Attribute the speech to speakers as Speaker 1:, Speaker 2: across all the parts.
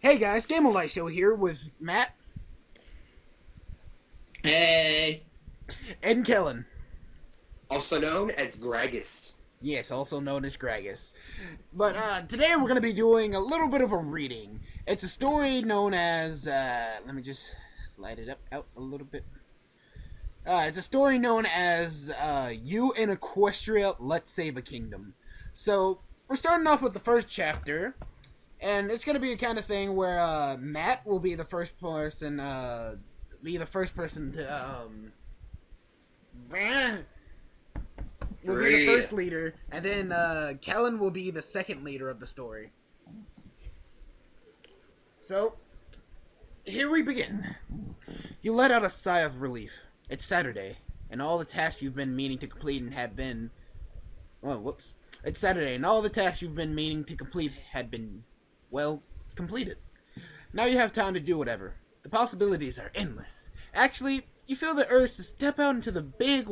Speaker 1: Hey guys, Gamel and Show here with Matt
Speaker 2: Hey.
Speaker 1: and Kelan.
Speaker 3: Also known as Gragus.
Speaker 1: Yes, also known as Gragus. But today we're going to be doing a little bit of a reading. It's a story known as, let me just slide it out a little bit. It's a story known as You and Equestria Let Save a Kingdom. So, we're starting off with the first chapter. And it's going to be a kind of thing where Matt will be the first person, to will be the first leader, and then Kellen will be the second leader of the story. So, here we begin. You let out a sigh of relief. It's Saturday, and all the tasks you've been meaning to complete had been... Oh, whoops. It's Saturday, and all the tasks you've been meaning to complete had been, well, completed. Now you have time to do whatever. The possibilities are endless. Actually, you feel the urge to step out into the big,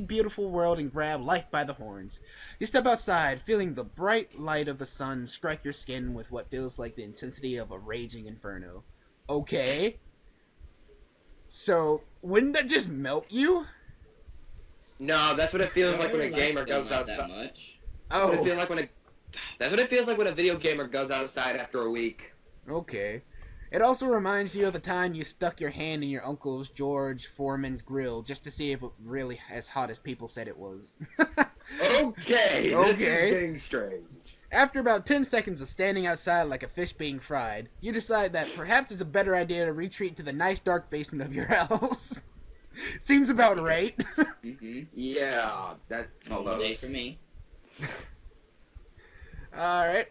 Speaker 1: beautiful world and grab life by the horns. You step outside, feeling the bright light of the sun strike your skin with what feels like the intensity of a raging inferno. Okay. So, wouldn't that just melt you?
Speaker 3: No, that's what it feels like when a
Speaker 2: Like
Speaker 3: gamer goes
Speaker 2: that
Speaker 3: outside.
Speaker 2: much.
Speaker 3: That's what it
Speaker 1: Oh,
Speaker 3: feels like when That's what it feels like when a video gamer goes outside after a week.
Speaker 1: okay. It also reminds you of the time you stuck your hand in your uncle's George Foreman's grill just to see if it really as hot as people said it was.
Speaker 3: Okay, this is
Speaker 1: Okay.
Speaker 3: getting strange.
Speaker 1: After about 10 seconds of standing outside like a fish being fried, you decide that perhaps it's a better idea to retreat to the nice dark basement of your house. Seems about right.
Speaker 2: Mm-hmm.
Speaker 3: Yeah, that
Speaker 2: Normal day for me.
Speaker 1: Alright.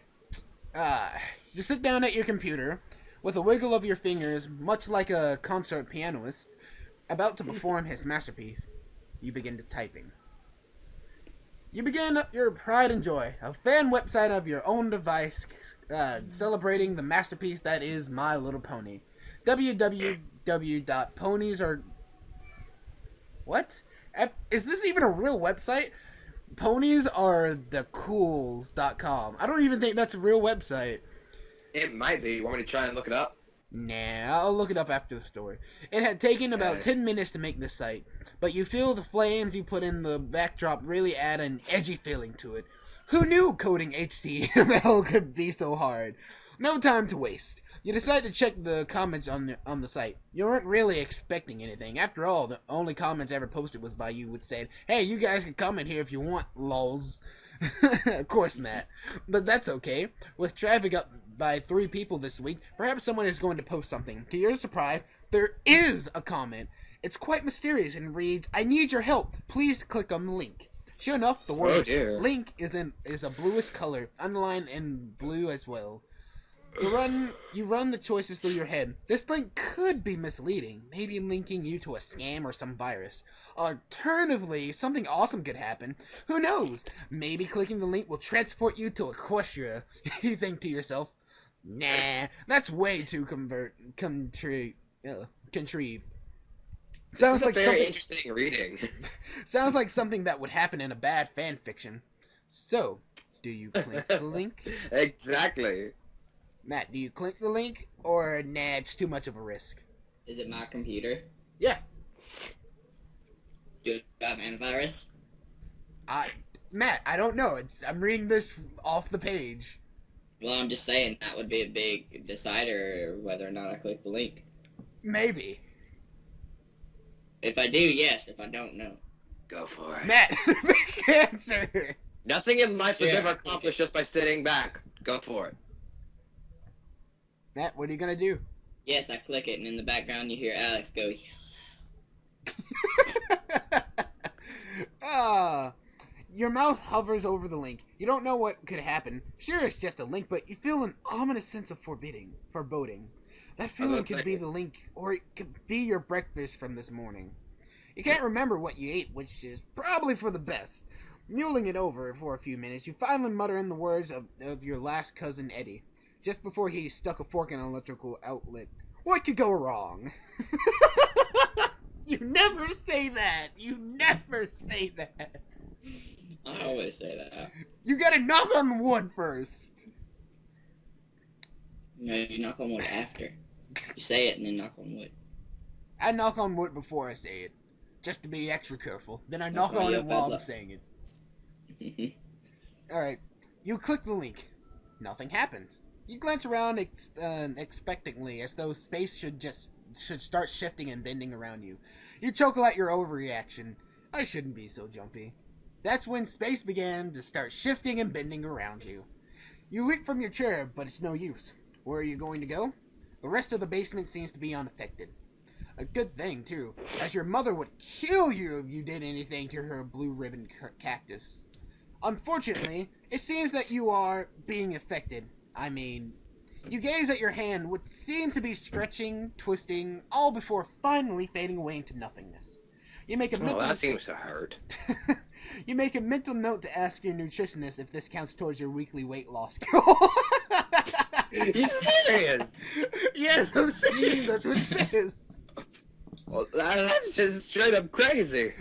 Speaker 1: You sit down at your computer, with a wiggle of your fingers, much like a concert pianist, about to perform his masterpiece. You begin to typing. You begin your pride and joy, a fan website of your own device, celebrating the masterpiece that is My Little Pony. www.ponies are... What? Is this even a real website? Ponies are the cools.com. I don't even think that's a real website.
Speaker 3: It might be. You want me to try and look it up?
Speaker 1: Nah, I'll look it up after the story. It had taken about 10 minutes to make this site, but you feel the flames you put in the backdrop really add an edgy feeling to it. Who knew coding HTML could be so hard? No time to waste. You decide to check the comments on the site. You weren't really expecting anything. After all, the only comments ever posted was by you, which said, "Hey, you guys can comment here if you want, lols." Of course, Matt. But that's okay. With traffic up by 3 people this week, perhaps someone is going to post something. To your surprise, there is a comment. It's quite mysterious and reads, "I need your help. Please click on the link." Sure enough, the word link is a bluish color, underlined in blue as well. You run the choices through your head. This link could be misleading, maybe linking you to a scam or some virus. Alternatively, something awesome could happen. Who knows? Maybe clicking the link will transport you to Equestria. You think to yourself, nah, that's way too contrived. Sounds like
Speaker 3: very interesting reading.
Speaker 1: Sounds like something that would happen in a bad fan fiction. So, do you click the link?
Speaker 3: Exactly.
Speaker 1: Matt, do you click the link, or nah, it's too much of a risk?
Speaker 2: Is it my computer?
Speaker 1: Yeah.
Speaker 2: Do I have antivirus?
Speaker 1: Matt, I don't know. I'm reading this off the page.
Speaker 2: Well, I'm just saying that would be a big decider whether or not I click the link.
Speaker 1: Maybe.
Speaker 2: If I do, yes. If I don't, no.
Speaker 3: Go for it.
Speaker 1: Matt, big answer.
Speaker 3: Nothing in life is
Speaker 2: Yeah,
Speaker 3: ever accomplished just by sitting back. Go for it.
Speaker 1: Matt, what are you gonna do?
Speaker 2: Yes, I click it, and in the background you hear Alex go,
Speaker 1: Your mouth hovers over the link. You don't know what could happen. Sure, it's just a link, but you feel an ominous sense of foreboding. That feeling could be the link, or it could be your breakfast from this morning. You can't remember what you ate, which is probably for the best. Mulling it over for a few minutes, you finally mutter in the words of your last cousin Eddie, just before he stuck a fork in an electrical outlet. What could go wrong? You never say that. You never say that.
Speaker 2: I always say that.
Speaker 1: You gotta knock on wood first.
Speaker 2: No, you knock on wood after. You say it and then knock on wood.
Speaker 1: I knock on wood before I say it, just to be extra careful. Then I
Speaker 2: That's
Speaker 1: knock
Speaker 2: why
Speaker 1: on
Speaker 2: you
Speaker 1: it
Speaker 2: have bad
Speaker 1: while I'm
Speaker 2: luck.
Speaker 1: saying it. Alright, you click the link. Nothing happens. You glance around expectantly, as though space should start shifting and bending around you. You chuckle at your overreaction. I shouldn't be so jumpy. That's when space began to start shifting and bending around you. You leap from your chair, but it's no use. Where are you going to go? The rest of the basement seems to be unaffected. A good thing, too, as your mother would kill you if you did anything to her blue ribbon cactus. Unfortunately, it seems that you are being affected. I mean, you gaze at your hand, which seems to be stretching, twisting, all before finally fading away into nothingness. You make a
Speaker 3: Oh, that seems to hurt.
Speaker 1: You make a mental note to ask your nutritionist if this counts towards your weekly weight loss goal.
Speaker 3: You serious?
Speaker 1: Yes, I'm serious. That's what it says.
Speaker 3: Well, that's just straight up crazy.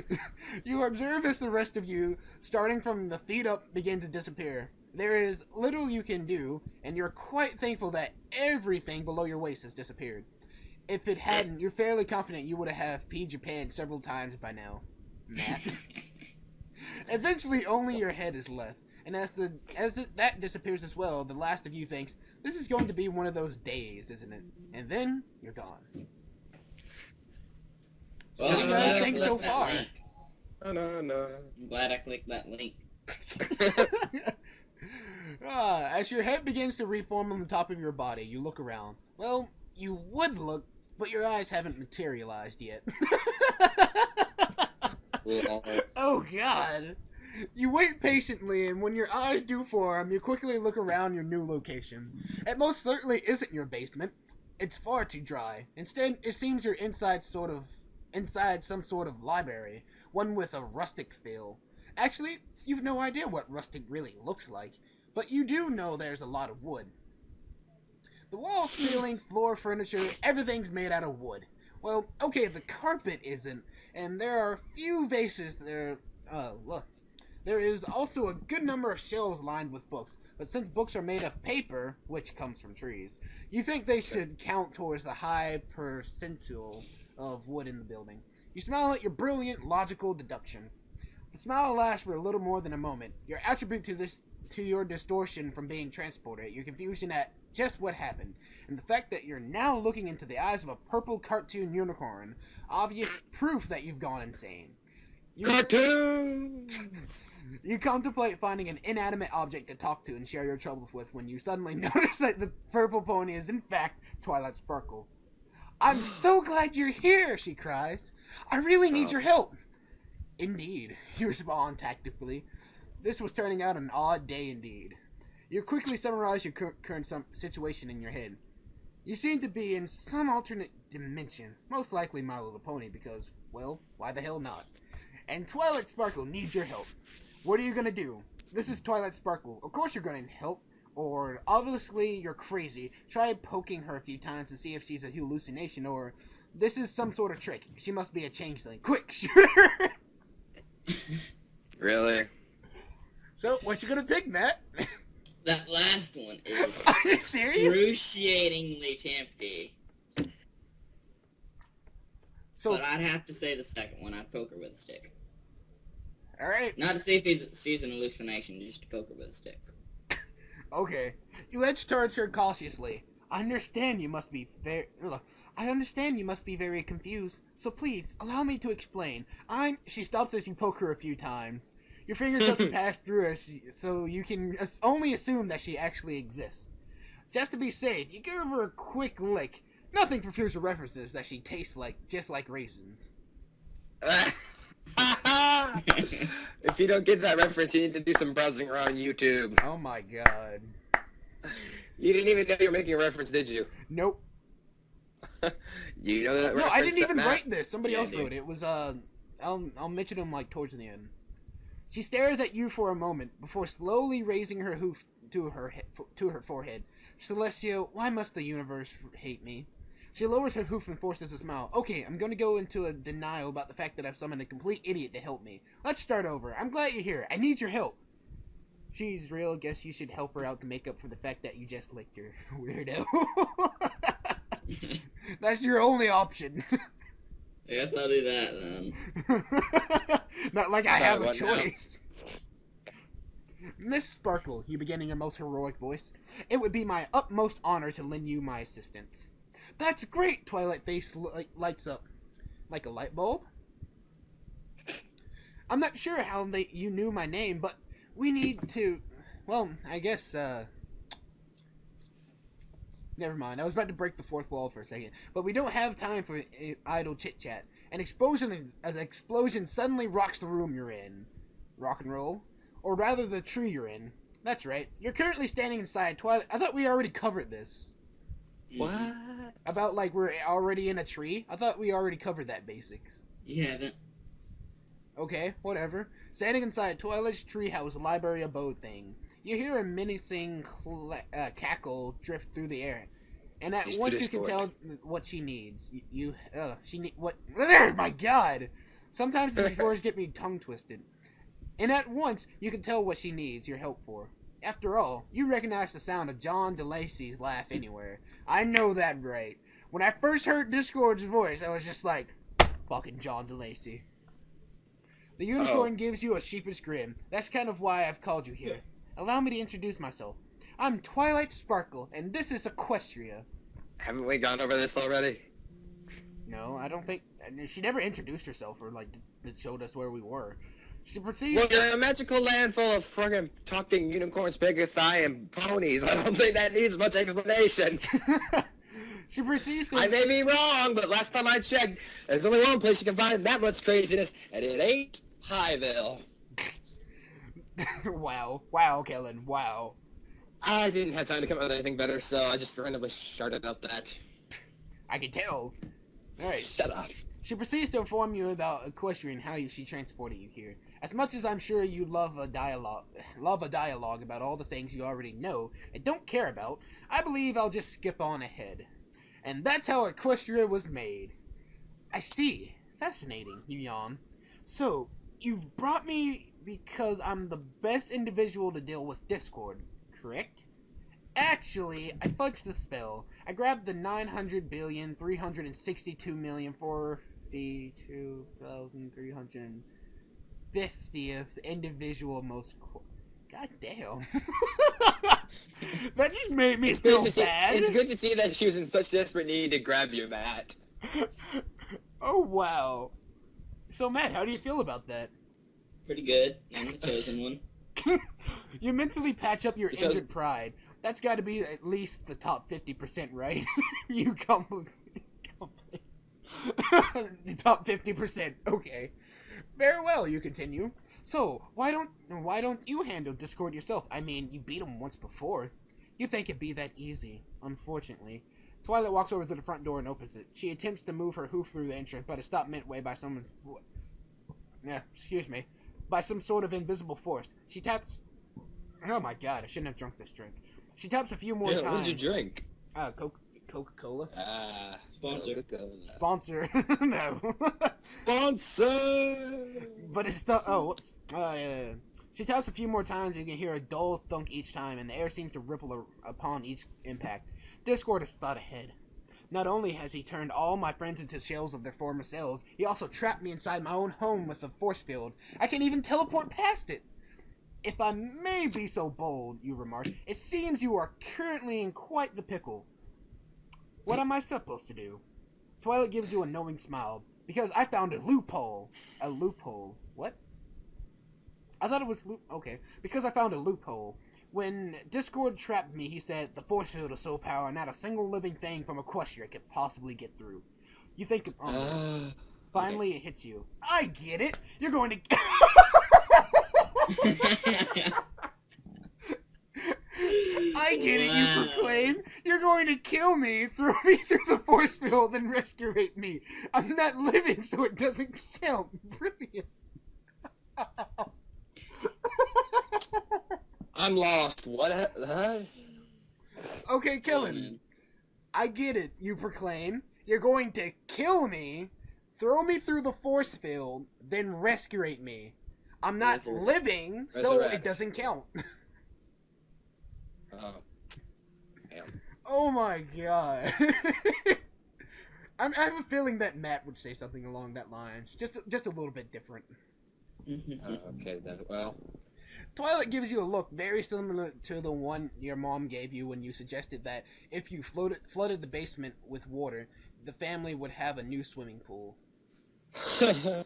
Speaker 1: You observe as the rest of you, starting from the feet up, begin to disappear. There is little you can do, and you're quite thankful that everything below your waist has disappeared. If it hadn't, you're fairly confident you would have peed your pants several times by now, Matt. Eventually, only your head is left, and that disappears as well, the last of you thinks, this is going to be one of those days, isn't it? And then, you're gone.
Speaker 2: Well,
Speaker 1: What do
Speaker 2: I'm
Speaker 1: you guys
Speaker 2: glad I
Speaker 1: think so
Speaker 2: clicked that
Speaker 1: far?
Speaker 2: link.
Speaker 3: No.
Speaker 2: I'm glad I clicked that link.
Speaker 1: As your head begins to reform on the top of your body, you look around. Well, you would look, but your eyes haven't materialized yet. Oh, God. You wait patiently, and when your eyes do form, you quickly look around your new location. It most certainly isn't your basement. It's far too dry. Instead, it seems you're inside some sort of library, one with a rustic feel. Actually, you've no idea what rustic really looks like, but you do know there's a lot of wood. The walls, ceiling, floor, furniture, everything's made out of wood. Well, okay, the carpet isn't, and there are a few vases there. Look. There is also a good number of shelves lined with books, but since books are made of paper, which comes from trees, you think they should count towards the high percentile of wood in the building. You smile at your brilliant, logical deduction. The smile lasts for a little more than a moment. Your attribute to your distortion from being transported, your confusion at just what happened, and the fact that you're now looking into the eyes of a purple cartoon unicorn, obvious proof that you've gone insane.
Speaker 3: Cartoons!
Speaker 1: You contemplate finding an inanimate object to talk to and share your troubles with when you suddenly notice that the purple pony is in fact Twilight Sparkle. I'm so glad you're here, she cries. I really need your help. Indeed, you respond tactfully. This was turning out an odd day indeed. You quickly summarize your current situation in your head. You seem to be in some alternate dimension, most likely My Little Pony because, well, why the hell not? And Twilight Sparkle needs your help. What are you gonna do? This is Twilight Sparkle. Of course you're gonna help. Or, obviously, you're crazy. Try poking her a few times to see if she's a hallucination, or this is some sort of trick. She must be a changeling. Quick, shoot her!
Speaker 3: Really?
Speaker 1: So, what you gonna pick, Matt?
Speaker 2: That last one is
Speaker 1: Are you serious?
Speaker 2: excruciatingly tempting.
Speaker 1: So,
Speaker 2: But I'd have to say the second one. I'd poke her with a stick.
Speaker 1: alright.
Speaker 2: Not to see if she's an hallucination, just to poke her with a stick.
Speaker 1: Okay. You edge towards her cautiously. I understand you must be very confused. So please, allow me to explain. She stops as you poke her a few times. Your finger doesn't pass through her, so you can only assume that she actually exists. Just to be safe, you give her a quick lick. Nothing for future references that she tastes just like raisins.
Speaker 3: If you don't get that reference, you need to do some browsing around YouTube.
Speaker 1: Oh my god.
Speaker 3: You didn't even know you were making a reference, did you?
Speaker 1: Nope.
Speaker 3: You know that reference?
Speaker 1: No, I didn't even
Speaker 3: Matt?
Speaker 1: write this. Somebody
Speaker 2: Yeah,
Speaker 1: else wrote it. It was, I'll mention him, towards the end. She stares at you for a moment, before slowly raising her hoof to her forehead. Celestia, why must the universe hate me? She lowers her hoof and forces a smile. Okay, I'm going to go into a denial about the fact that I've summoned a complete idiot to help me. Let's start over. I'm glad you're here. I need your help. she's real, guess you should help her out to make up for the fact that you just licked her. Weirdo. That's your only option.
Speaker 2: I guess I'll do that then.
Speaker 1: Not like I have a
Speaker 3: what now?
Speaker 1: choice. Miss Sparkle, you begin in your most heroic voice. It would be my utmost honor to lend you my assistance. That's great! Twilight face lights up. Like a light bulb? I'm not sure how you knew my name, but we need to... Well, I guess, never mind. I was about to break the fourth wall for a second. But we don't have time for idle chit-chat. An explosion suddenly rocks the room you're in. Rock and roll? Or rather, the tree you're in. That's right. You're currently standing inside Twilight... I thought we already covered this.
Speaker 3: What?
Speaker 1: About, like, we're already in a tree? I thought we already covered that basics.
Speaker 2: You haven't.
Speaker 1: Okay, whatever. Standing inside Twilight's treehouse library abode thing, you hear a menacing cackle drift through the air, and at once you can tell what she needs. What? Oh my God! Sometimes these words get me tongue twisted. And at once you can tell what she needs your help for. After all, you recognize the sound of John DeLacy's laugh anywhere. I know that right. When I first heard Discord's voice, I was just like, fucking John DeLacy. The unicorn gives you a sheepish grin. That's kind of why I've called you here. Allow me to introduce myself. I'm Twilight Sparkle, and this is Equestria.
Speaker 3: Haven't we gone over this already?
Speaker 1: No, I don't think... She never introduced herself or, like, showed us where we were. She proceeds...
Speaker 3: Well, you're in a magical land full of friggin' talking unicorns, Pegasi, and ponies. I don't think that needs much explanation.
Speaker 1: She proceeds to...
Speaker 3: I may be wrong, but last time I checked, there's only one place you can find that much craziness, and it ain't Highville.
Speaker 1: Wow, Kelan, wow.
Speaker 3: I didn't have time to come up with anything better, so I just randomly shouted out that.
Speaker 1: I can tell. Alright.
Speaker 3: Shut up.
Speaker 1: She proceeds to inform you about Equestria and how she transported you here. As much as I'm sure you love a dialogue about all the things you already know and don't care about, I believe I'll just skip on ahead. And that's how Equestria was made. I see. Fascinating, you yawn. So, you've brought me because I'm the best individual to deal with Discord, correct? Actually, I fudged the spell. I grabbed the 900,362,452,350th individual most... God damn. That just made me feel bad.
Speaker 3: It's good to see that she was in such desperate need to grab you, Matt.
Speaker 1: Oh, wow. So, Matt, how do you feel about that?
Speaker 2: Pretty good. I'm the chosen one.
Speaker 1: You mentally patch up your injured pride. That's got to be at least the top 50%, right? You complete. The top 50%. Okay. Very well, you continue. So, why don't you handle Discord yourself? I mean, you beat him once before. You think it'd be that easy. Unfortunately. Twilight walks over to the front door and opens it. She attempts to move her hoof through the entrance, but is stopped midway by by some sort of invisible force. She taps... Oh my God, I shouldn't have drunk this drink. She taps a few more times.
Speaker 3: What did you drink?
Speaker 1: Coca-Cola.
Speaker 2: Sponsor.
Speaker 1: Sponsor. No.
Speaker 3: Sponsor!
Speaker 1: But it's still... Oh, whoops. Yeah. She taps a few more times and you can hear a dull thunk each time, and the air seems to ripple upon each impact. Discord has thought ahead. Not only has he turned all my friends into shells of their former selves, he also trapped me inside my own home with a force field. I can't even teleport past it. If I may be so bold, you remark, it seems you are currently in quite the pickle. What am I supposed to do? Twilight gives you a knowing smile. Because I found a loophole. A loophole. What? I thought it was okay. Because I found a loophole. When Discord trapped me, he said, the force field is so powerful, not a single living thing from Equestria could possibly get through. You think of finally it hits you. I get it! You're going to... I get it, you proclaim. You're going to kill me, throw me through the force field, and rescue me. I'm not living, so it doesn't count. Brilliant.
Speaker 3: I'm lost. What? Huh?
Speaker 1: Okay, Kelan. I get it, you proclaim. You're going to kill me, throw me through the force field, then rescue me. I'm not living, so it doesn't count.
Speaker 3: Oh. Damn.
Speaker 1: Oh my god. I have a feeling that Matt would say something along that line, just a little bit different.
Speaker 3: Okay then. Well.
Speaker 1: Twilight gives you a look very similar to the one your mom gave you when you suggested that if you flooded the basement with water, the family would have a new swimming pool.
Speaker 3: That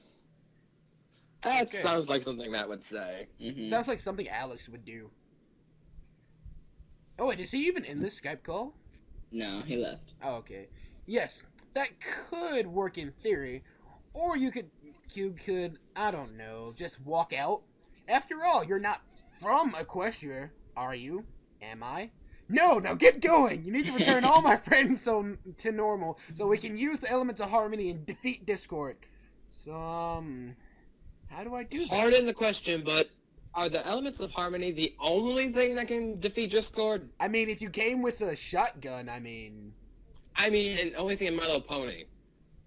Speaker 1: Okay.
Speaker 3: sounds like something Matt would say.
Speaker 1: Sounds like something Alex would do. Oh wait, is he even in this Skype call?
Speaker 2: No, he left.
Speaker 1: Oh, okay. Yes, that could work in theory, or you could, I don't know, just walk out. After all, you're not from Equestria, are you? Am I? No, now get going! You need to return all my friends to normal, so we can use the elements of harmony and defeat Discord. So, how do I do that?
Speaker 3: Pardon the question, but are the elements of harmony the only thing that can defeat Discord?
Speaker 1: I mean, if you came with a shotgun,
Speaker 3: and only thing in My Little Pony.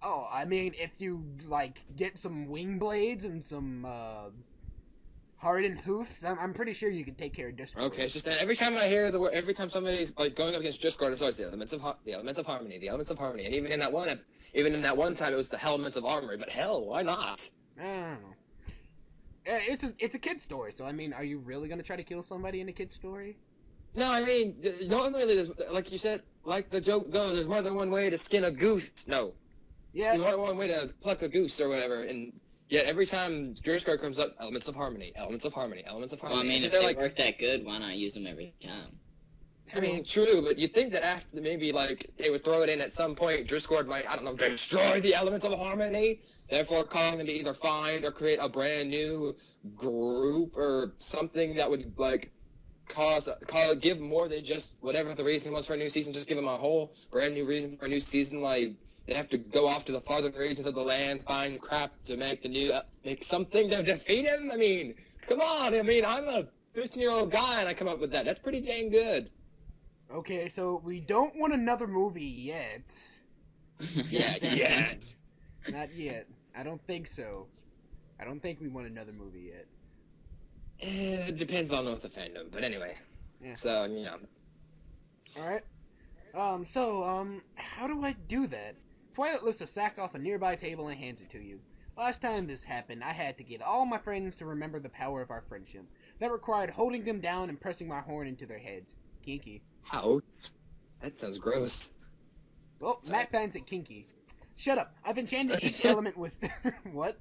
Speaker 1: Oh, I mean, if you, like, get some wing blades and some, hardened hoofs, I'm pretty sure you can take care of Discord.
Speaker 3: Okay, it's just that every time I hear the word, every time somebody's, like, going up against Discord, it's always the elements of harmony, and even in that one time, it was the elements of armory, but hell, why not?
Speaker 1: I don't know. It's a kid's story, so, I mean, are you really gonna try to kill somebody in a kid's story?
Speaker 3: No, I mean, normally, there's, like you said, like the joke goes, there's more than one way to skin a goose. No.
Speaker 1: Yeah.
Speaker 3: There's more than one way to pluck a goose or whatever, and yet every time Discord comes up, elements of harmony.
Speaker 2: Well, I mean, if they work that good, why not use them every time?
Speaker 3: I mean, true, but you'd think that after, maybe, like, they would throw it in at some point, Discord might, I don't know, destroy the elements of harmony, therefore calling them to either find or create a brand new group or something that would, like, give more than just whatever the reason was for a new season, just give them a whole brand new reason for a new season, like, they have to go off to the farthern regions of the land, find crap to make make something to defeat him? I mean, come on, I mean, I'm a 15-year-old guy and I come up with that. That's pretty dang good.
Speaker 1: Okay, so we don't want another movie yet.
Speaker 3: Yet.
Speaker 1: Not yet. I don't think so. I don't think we want another movie yet.
Speaker 3: It depends on the fandom, but anyway.
Speaker 1: Yeah.
Speaker 3: So, you know.
Speaker 1: Alright. How do I do that? Twilight lifts a sack off a nearby table and hands it to you. Last time this happened, I had to get all my friends to remember the power of our friendship. That required holding them down and pressing my horn into their heads. Kinky.
Speaker 3: Ouch. That sounds gross.
Speaker 1: Well, sorry. Matt finds it kinky. Shut up. I've enchanted each element with... What?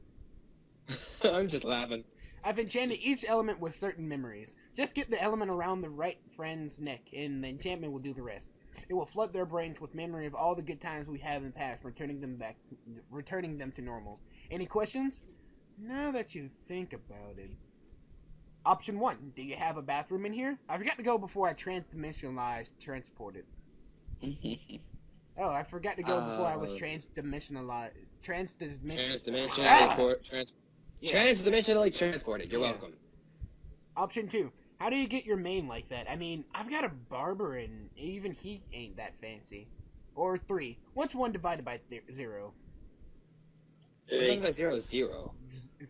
Speaker 3: I'm just laughing.
Speaker 1: I've enchanted each element with certain memories. Just get the element around the right friend's neck, and the enchantment will do the rest. It will flood their brains with memory of all the good times we had in the past, returning them to normal. Any questions? Now that you think about it. Option 1. Do you have a bathroom in here? I forgot to go before I transported. Oh, I forgot to go before I was transdimensionally
Speaker 3: transported. You're welcome.
Speaker 1: Option 2. How do you get your mane like that? I mean, I've got a barber and even he ain't that fancy. Or 3. What's 1 divided by 0?
Speaker 2: 3.
Speaker 3: 1 by 0 is 0.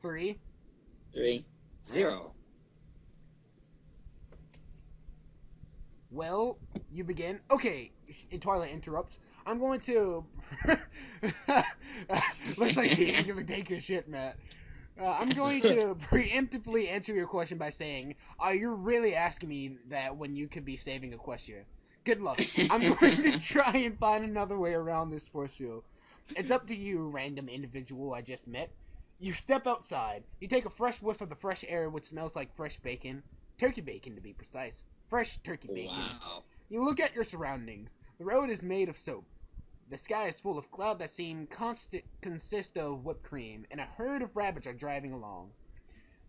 Speaker 1: 3?
Speaker 2: 3.
Speaker 3: 0.
Speaker 1: Well, you begin. Okay, Twilight interrupts. I'm going to... Looks like you ain't gonna take your shit, Matt. I'm going to preemptively answer your question by saying, you're really asking me that when you could be saving Equestria. Good luck. I'm going to try and find another way around this force field. It's up to you, random individual I just met. You step outside. You take a fresh whiff of the fresh air, which smells like fresh bacon. Turkey bacon, to be precise. Fresh turkey bacon.
Speaker 2: Wow.
Speaker 1: You look at your surroundings. The road is made of soap. The sky is full of cloud that seem consist of whipped cream, and a herd of rabbits are driving along.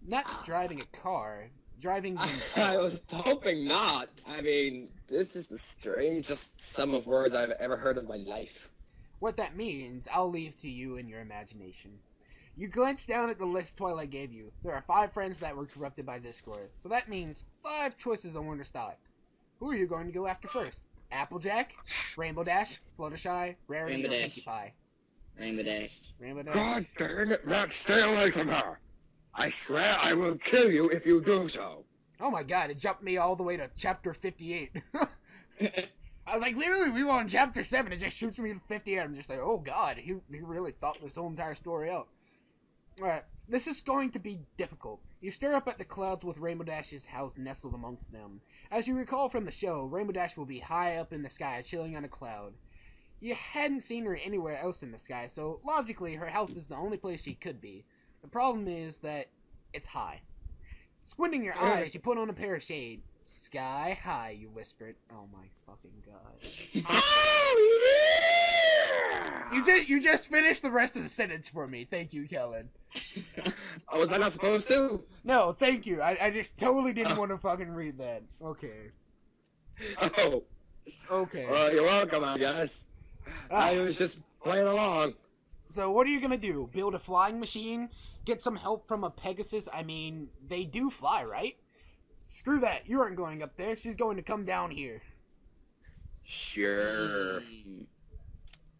Speaker 1: Not driving a car, driving themselves.
Speaker 3: I was hoping not. I mean, this is the strangest sum of words I've ever heard in my life.
Speaker 1: What that means, I'll leave to you in your imagination. You glance down at the list Twilight gave you. There are 5 friends that were corrupted by Discord, so that means 5 choices on where to start. Who are you going to go after first? Applejack, Rainbow Dash, Fluttershy, Rarity,
Speaker 2: Rainbow
Speaker 1: or
Speaker 2: Dash.
Speaker 1: Pinkie Pie?
Speaker 2: Rainbow Dash.
Speaker 1: Rainbow Dash.
Speaker 3: God dang it, Matt, stay away from her. I swear I will kill you if you do so.
Speaker 1: Oh my god, it jumped me all the way to chapter 58. I was like, literally, we were on chapter 7, it just shoots me to 58. I'm just like, oh god, he really thought this whole entire story out. Alright, this is going to be difficult. You stare up at the clouds with Rainbow Dash's house nestled amongst them. As you recall from the show, Rainbow Dash will be high up in the sky, chilling on a cloud. You hadn't seen her anywhere else in the sky, so logically, her house is the only place she could be. The problem is that it's high. Squinting your eyes, you put on a pair of shades. Sky high, you whispered. Oh my fucking god.
Speaker 3: Oh, yeah!
Speaker 1: You just finished the rest of the sentence for me. Thank you, Kelan.
Speaker 3: Oh, was I not supposed to?
Speaker 1: No, thank you. I just totally didn't want to fucking read that. Okay.
Speaker 3: Oh.
Speaker 1: Okay.
Speaker 3: Well, you're welcome, I guess. I was just playing along.
Speaker 1: So what are you gonna do? Build a flying machine? Get some help from a Pegasus? I mean, they do fly, right? Screw that. You aren't going up there. She's going to come down here.
Speaker 3: Sure.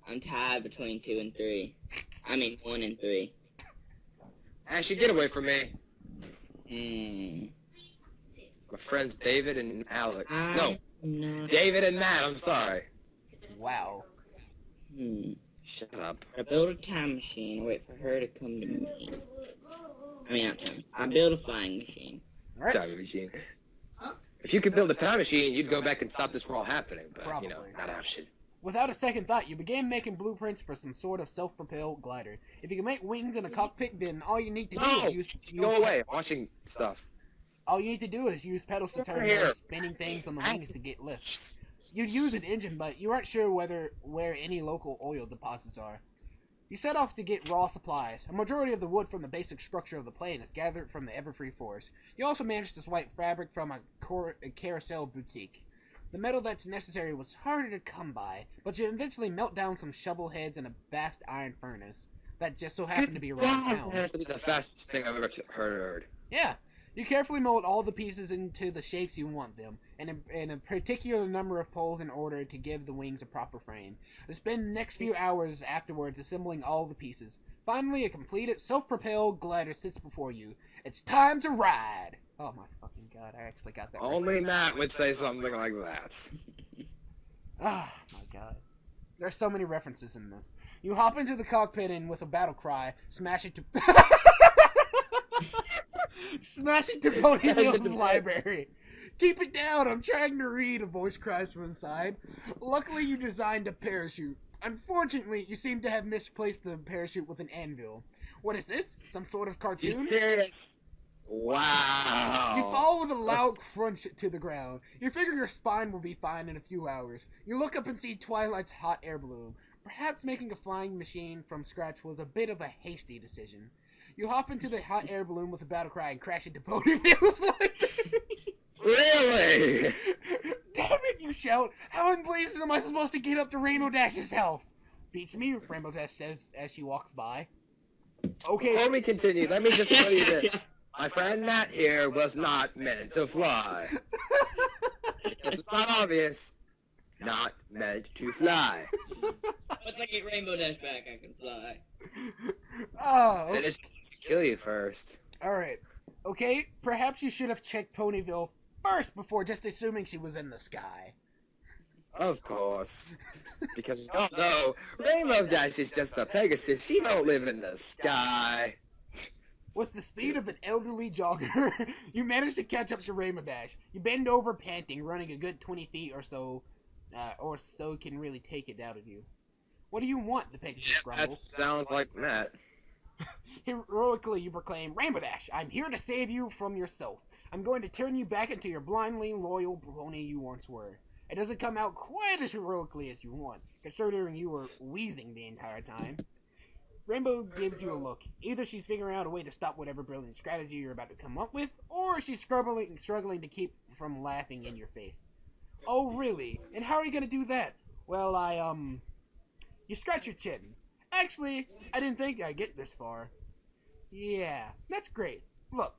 Speaker 2: I'm tied between 2 and 3. I mean, 1 and 3.
Speaker 3: Ashley, get away from me. My friends David and Alex. No, David and Matt, I'm sorry.
Speaker 1: Wow.
Speaker 2: Shut up. I build a time machine and wait for her to come to me. I mean, not time. I build a flying machine.
Speaker 1: Right.
Speaker 3: Time machine. If you could build a time machine, you'd go back and stop this from all happening, but,
Speaker 1: Probably.
Speaker 3: not an option.
Speaker 1: Without a second thought, you began making blueprints for some sort of self-propelled glider. If you can make wings in a cockpit, then all you need to do is use...
Speaker 3: Go away. I'm watching stuff.
Speaker 1: All you need to do is use pedals to turn those spinning things on the wings to get lift. You'd use an engine, but you aren't sure where any local oil deposits are. You set off to get raw supplies. A majority of the wood from the basic structure of the plane is gathered from the Everfree forest. You also managed to swipe fabric from a carousel boutique. The metal that's necessary was harder to come by, but you eventually melt down some shovel heads in a vast iron furnace that just so happened to be around town.
Speaker 3: That has to be the fastest thing I've ever heard.
Speaker 1: Yeah. You carefully mold all the pieces into the shapes you want them, and in a particular number of poles in order to give the wings a proper frame. You spend the next few hours afterwards assembling all the pieces. Finally, a completed, self-propelled glider sits before you. It's time to ride! Oh my fucking god, I actually got that right.
Speaker 3: Only Matt would say something like that.
Speaker 1: Ah, my god. There's so many references in this. You hop into the cockpit and with a battle cry, smash it to... Smash it to Ponyville's library. Keep it down, I'm trying to read, a voice cries from inside. Luckily, you designed a parachute. Unfortunately, you seem to have misplaced the parachute with an anvil. What is this? Some sort of cartoon?
Speaker 3: You serious? Wow.
Speaker 1: You fall with a loud crunch to the ground. You figure your spine will be fine in a few hours. You look up and see Twilight's hot air balloon. Perhaps making a flying machine from scratch was a bit of a hasty decision. You hop into the hot air balloon with a battle cry and crash into Ponyville's library.
Speaker 3: Really?
Speaker 1: Damn it, you shout. How in blazes am I supposed to get up to Rainbow Dash's house? Beats me, Rainbow Dash says as she walks by. Okay.
Speaker 3: Before we continue, let me just tell you this. My friend Matt here was not meant to fly. It's not obvious. Not meant to fly.
Speaker 2: Once I get Rainbow Dash back, I can fly.
Speaker 1: Oh, okay.
Speaker 3: It is to kill you first.
Speaker 1: Alright. Okay, perhaps you should have checked Ponyville first before just assuming she was in the sky.
Speaker 3: Of course. Because although Rainbow Dash is just a Pegasus, she don't live in the sky.
Speaker 1: With the speed of an elderly jogger, you manage to catch up to Rainbow Dash. You bend over panting, running a good 20 feet or so can really take it out of you. What do you want? The Pegasus grumbles.
Speaker 3: That sounds like Matt.
Speaker 1: Heroically, you proclaim, Rainbow Dash, I'm here to save you from yourself. I'm going to turn you back into your blindly loyal pony you once were. It doesn't come out quite as heroically as you want, considering you were wheezing the entire time. Rainbow gives you a look. Either she's figuring out a way to stop whatever brilliant strategy you're about to come up with, or she's struggling to keep from laughing in your face. Oh, really? And how are you going to do that? Well, You scratch your chin. Actually, I didn't think I'd get this far. Yeah, that's great. Look,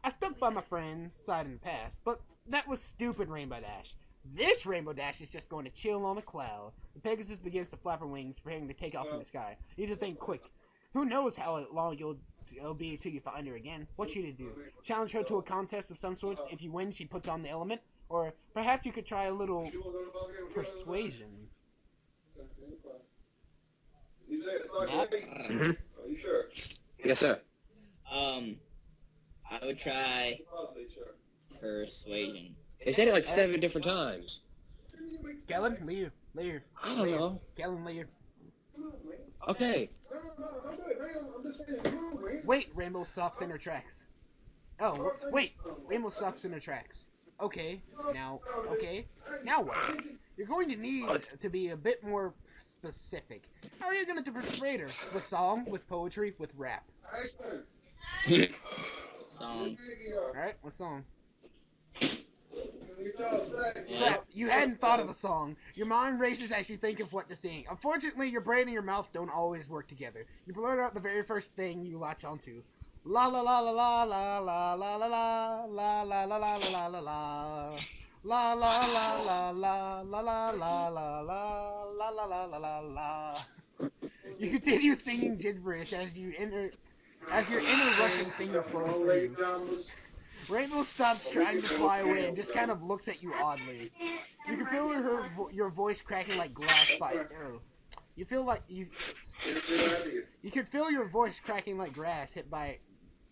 Speaker 1: I stuck by my friend's side in the past, but that was stupid, Rainbow Dash. This Rainbow Dash is just going to chill on a cloud. The Pegasus begins to flap her wings, preparing to take off in the sky. You need to think quick. Who knows how long you'll it'll be till you find her again. What should you do? Challenge her to a contest of some sort. If you win, she puts on the element. Or perhaps you could try a little persuasion. Matt?
Speaker 3: Mm-hmm.
Speaker 4: Are you sure?
Speaker 3: Yes, sir.
Speaker 2: I would try persuasion.
Speaker 3: They said it like 7 different times.
Speaker 1: Kelan, leave.
Speaker 3: I don't know.
Speaker 1: Kelan, leave.
Speaker 3: Okay.
Speaker 1: Wait, Rainbow stops in her tracks. Oh, whoops. Wait, Rainbow stops in her tracks. Okay, now what? You're going to need to be a bit more specific. How are you going to persuade her? With song, with poetry, with rap?
Speaker 2: Song.
Speaker 1: Alright, what song? Crap, you hadn't thought of a song. Your mind races as you think of what to sing. Unfortunately, your brain and your mouth don't always work together. You blurt out the very first thing you latch onto. La la la la la la la la la la la la la la la la la. La la la la la la la la la la la la la la la. You continue singing gibberish as your inner Russian singer flows through you. Rainbow stops trying to fly away and just kind of looks at you oddly. You can feel your voice cracking like glass by you feel like you can feel your voice cracking like glass hit by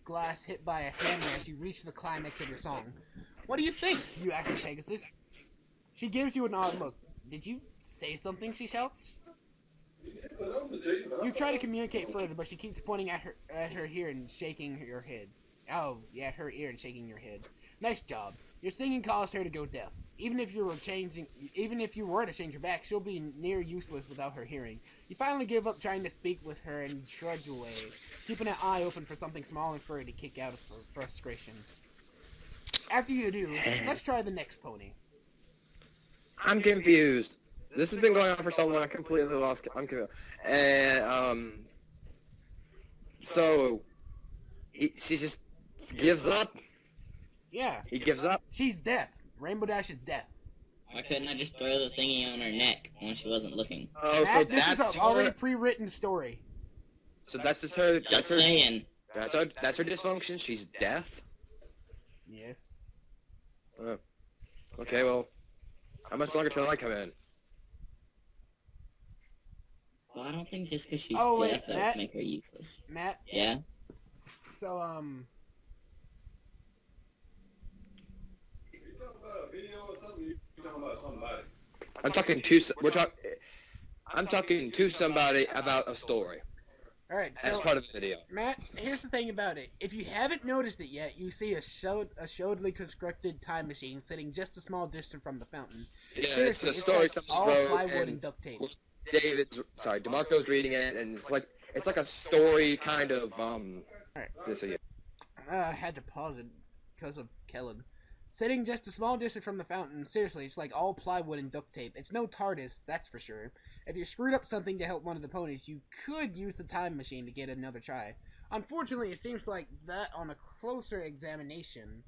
Speaker 1: a hammer as you reach the climax of your song. What do you think? You ask Pegasus. She gives you an odd look. Did you say something? She shouts. You try to communicate further, but she keeps pointing at her ear and shaking her head. Oh, yeah, her ear and shaking your head. Nice job. Your singing caused her to go deaf. Even if you were to change her back, she'll be near useless without her hearing. You finally give up trying to speak with her and trudge away, keeping an eye open for something small and furry to kick out of frustration. After you do, let's try the next pony.
Speaker 3: I'm confused. This has been going on for so long, I completely lost. I'm confused. And so she just gives up.
Speaker 1: Yeah.
Speaker 3: He gives up.
Speaker 1: She's deaf. Rainbow Dash is deaf.
Speaker 2: Why couldn't I just throw the thingy on her neck when she wasn't looking?
Speaker 3: Oh, so
Speaker 1: this
Speaker 3: that's
Speaker 1: is an already pre-written story.
Speaker 3: So that's just her.
Speaker 2: Just saying.
Speaker 3: That's her dysfunction. She's deaf.
Speaker 1: Yes.
Speaker 3: Okay, well, how much longer till I come in?
Speaker 2: Well, I don't think just because she's
Speaker 1: wait,
Speaker 2: deaf that would make her useless.
Speaker 1: Matt?
Speaker 2: Yeah?
Speaker 1: So,
Speaker 3: I'm talking to somebody about a story.
Speaker 1: Alright,
Speaker 3: As
Speaker 1: so,
Speaker 3: part of the video.
Speaker 1: Matt, here's the thing about it. If you haven't noticed it yet, you see a showedly constructed time machine sitting just a small distance from the fountain.
Speaker 3: Yeah,
Speaker 1: Seriously,
Speaker 3: it's a story
Speaker 1: like
Speaker 3: someone
Speaker 1: all
Speaker 3: wrote,
Speaker 1: plywood and
Speaker 3: and
Speaker 1: duct tape.
Speaker 3: DeMarco's reading it, and it's like a story kind of,
Speaker 1: Alright. I had to pause it because of Kelan. Sitting just a small distance from the fountain, seriously, it's like all plywood and duct tape. It's no TARDIS, that's for sure. If you screwed up something to help one of the ponies, you could use the time machine to get another try. Unfortunately, it seems like that on a closer examination,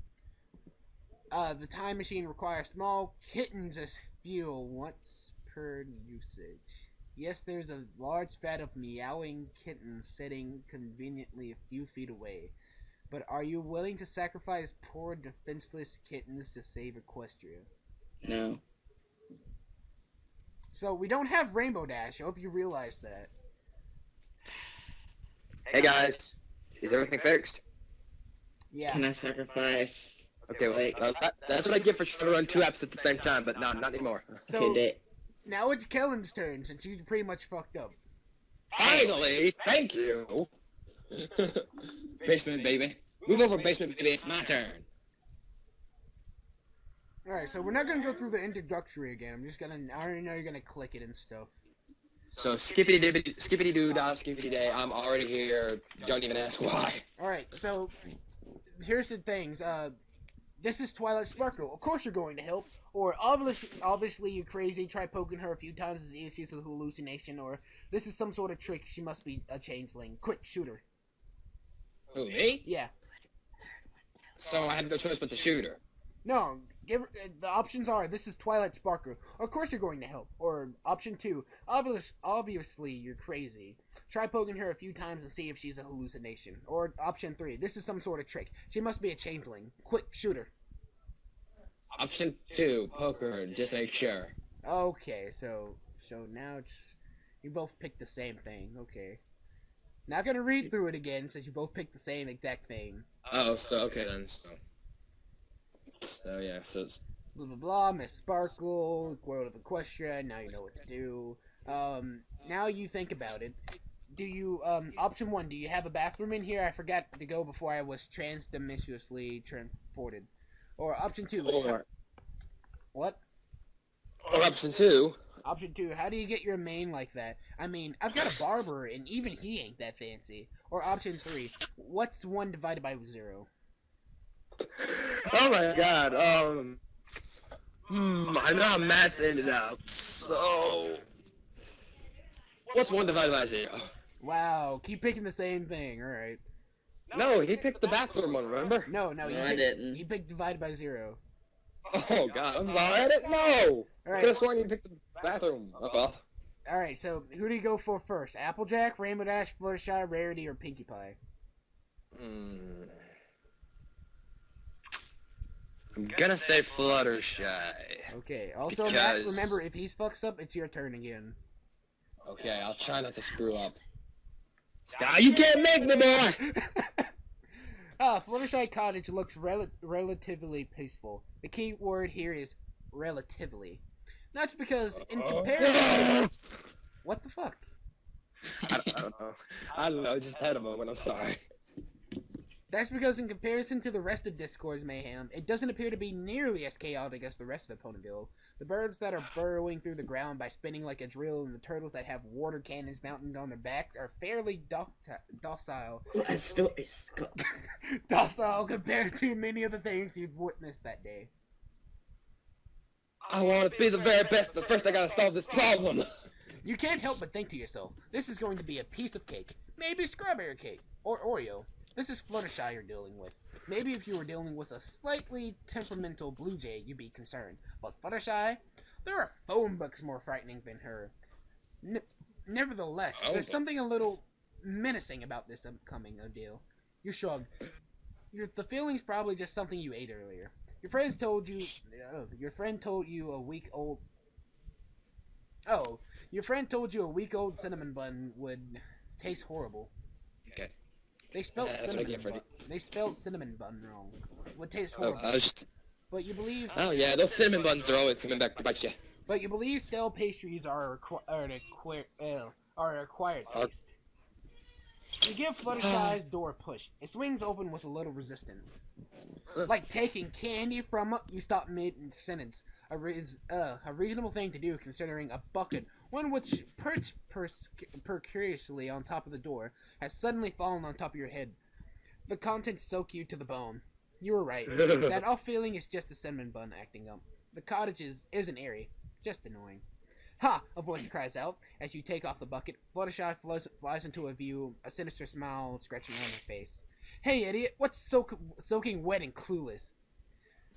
Speaker 1: the time machine requires small kittens as fuel once per usage. Yes, there's a large vat of meowing kittens sitting conveniently a few feet away. But are you willing to sacrifice poor defenseless kittens to save Equestria?
Speaker 2: No.
Speaker 1: So we don't have Rainbow Dash. I hope you realize that.
Speaker 3: hey guys, is everything fixed?
Speaker 1: Yeah.
Speaker 2: Can I sacrifice?
Speaker 3: Okay, well, that's what I get for trying to run 2 apps at the same time, but no, not anymore.
Speaker 1: So
Speaker 2: Okay,
Speaker 1: now it's Kellen's turn since you pretty much fucked up.
Speaker 3: Finally, thank you. Basement baby. Move over, basement baby, it's my turn.
Speaker 1: Alright, so we're not gonna go through the introductory again. I already know you're gonna click it and stuff.
Speaker 3: So, skippity doo dah, skippity day, I'm already here, don't even ask why.
Speaker 1: Alright, so here's the things. This is Twilight Sparkle. Of course you're going to help. Or obviously you crazy, try poking her a few times to see if she's a hallucination, or this is some sort of trick, she must be a changeling. Quick, shoot her.
Speaker 3: Who, me?
Speaker 1: Yeah.
Speaker 3: So I had no choice but to shoot her.
Speaker 1: No, The options are, this is Twilight Sparkle. Of course you're going to help. Or option 2, obviously you're crazy. Try poking her a few times and see if she's a hallucination. Or option 3, this is some sort of trick. She must be a changeling. Quick, shoot her.
Speaker 3: Option 2, poke her, just make sure.
Speaker 1: Okay, so now it's... You both picked the same thing. Okay. Not gonna read through it again since you both picked the same exact thing.
Speaker 3: Oh, so, okay then, so yeah, so...
Speaker 1: Blah blah blah, Miss Sparkle, World of Equestria, now you know what to do. Now you think about it. Do you, option 1, do you have a bathroom in here? I forgot to go before I was transdimensiously transported. Or option 2. What?
Speaker 3: Or option 2.
Speaker 1: Option 2, how do you get your mane like that? I mean, I've got a barber, and even he ain't that fancy. Or option 3, what's 1 divided by 0?
Speaker 3: Oh my god, I know how math's ended up, so... What's 1 divided by 0?
Speaker 1: Wow, keep picking the same thing, alright.
Speaker 3: No, he picked the bathroom one, remember?
Speaker 1: No,
Speaker 2: I didn't.
Speaker 1: He picked divided by 0.
Speaker 3: Oh god, I'm sorry, I didn't know! I
Speaker 1: Alright.
Speaker 3: could have sworn you picked the bathroom. Oh well.
Speaker 1: Alright, so who do you go for first? Applejack, Rainbow Dash, Fluttershy, Rarity, or Pinkie Pie?
Speaker 3: I'm gonna say Fluttershy.
Speaker 1: Okay, also,
Speaker 3: Because...
Speaker 1: Matt, remember, if he fucks up, it's your turn again.
Speaker 3: Okay, I'll try not to screw up. Sky, you can't make me, boy!
Speaker 1: Fluttershy Cottage looks relatively peaceful. The key word here is relatively. That's because, in comparison... What the fuck?
Speaker 3: I don't know, I just had a moment, I'm sorry.
Speaker 1: That's because in comparison to the rest of Discord's mayhem, it doesn't appear to be nearly as chaotic as the rest of Ponyville. The birds that are burrowing through the ground by spinning like a drill and the turtles that have water cannons mounted on their backs are fairly docile. Docile compared to many of the things you've witnessed that day.
Speaker 3: I want to be the very best, but first I gotta solve this problem!
Speaker 1: You can't help but think to yourself, this is going to be a piece of cake. Maybe strawberry cake. Or Oreo. This is Fluttershy you're dealing with. Maybe if you were dealing with a slightly temperamental Blue Jay, you'd be concerned. But Fluttershy? There are phone books more frightening than her. Nevertheless, there's something a little menacing about this upcoming ordeal. You shrug. The feeling's probably just something you ate earlier. Your friend told you a week old cinnamon bun would taste horrible.
Speaker 3: Okay.
Speaker 1: They spelled cinnamon bun wrong. Would taste horrible. But you believe...
Speaker 3: Oh yeah, those cinnamon buns are always coming back to bite you.
Speaker 1: But you believe stale pastries are an acquired taste. You give Fluttershy's door a push. It swings open with a little resistance. Like taking candy from you stop mid-sentence. A reasonable thing to do considering a bucket, one which perched precariously on top of the door, has suddenly fallen on top of your head. The contents soak you to the bone. You were right. That off feeling is just a cinnamon bun acting up. The cottage isn't airy, just annoying. Ha! A voice cries out as you take off the bucket. Fluttershy flies into a view, a sinister smile scratching on her face. Hey, idiot! What's soaking wet and clueless?